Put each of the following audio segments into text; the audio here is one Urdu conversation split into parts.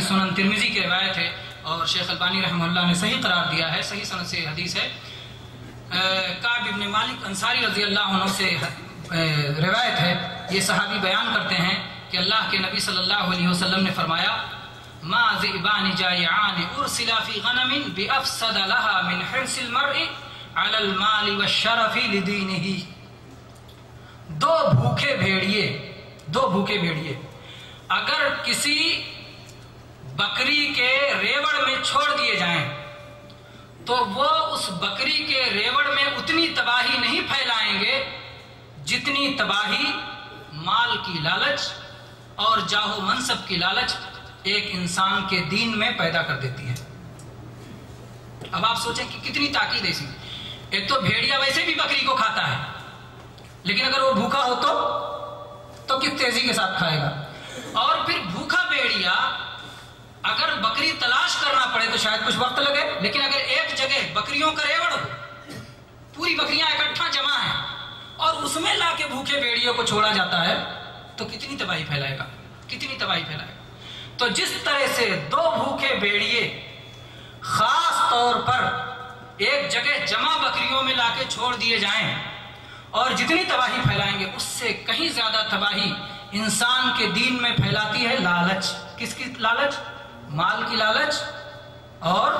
سنن ترمذی کی روایت ہے اور شیخ البانی رحمہ اللہ نے صحیح قرار دیا ہے، صحیح سند سے حدیث ہے۔ کعب بن مالک انصاری رضی اللہ عنہ سے روایت ہے، یہ صحابی بیان کرتے ہیں کہ اللہ کے نبی صلی اللہ علیہ وسلم نے فرمایا ما ذئبان جائعان ارسلا فی غنم بافسد لها من حرص المرء علی المال والشرف لدینہ۔ دو بھوکے بھیڑیے اگر کسی بکری کے ریوڑ میں چھوڑ دیے جائیں تو وہ اس بکری کے ریوڑ میں اتنی تباہی نہیں پھیلائیں گے جتنی تباہی مال کی لالچ اور جاہ و منصب کی لالچ ایک انسان کے دین میں پیدا کر دیتی ہے۔ اب آپ سوچیں کہ کتنی تاکید ہے اسی۔ ایک تو بھیڑیا ویسے بھی بکری کو کھاتا ہے، لیکن اگر وہ بھوکا ہو تو کس تیزی کے ساتھ کھائے گا۔ اور پھر بھوکا بھیڑیا اگر بکری تلاش کرنا پڑے تو شاید کچھ وقت لگے، لیکن اگر ایک جگہ بکریوں کا ریوڑ ہو، پوری بکریاں اکٹھا جمع ہیں اور اس میں لا کے بھوکے بھیڑیوں کو چھوڑا جاتا ہے تو کتنی تباہی پھیلائے گا، کتنی تباہی پھیلائے گا۔ تو جس طرح سے دو بھوکے بھیڑیے خاص طور پر ایک جگہ جمع بکریوں میں لا کے چھوڑ دیے جائیں اور جتنی تباہی پھیلائیں گے اس سے کہیں زیادہ تباہی انسان کے دین میں پھیلاتی ہے لالچ۔ کس کی لالچ؟ مال کی لالچ اور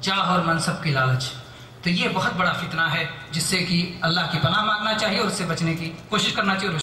جاہ اور منصب کی لالچ۔ تو یہ بہت بڑا فتنہ ہے جس سے کہ اللہ کی پناہ مانگنا چاہیے اور اس سے بچنے کی کوشش کرنا چاہیے۔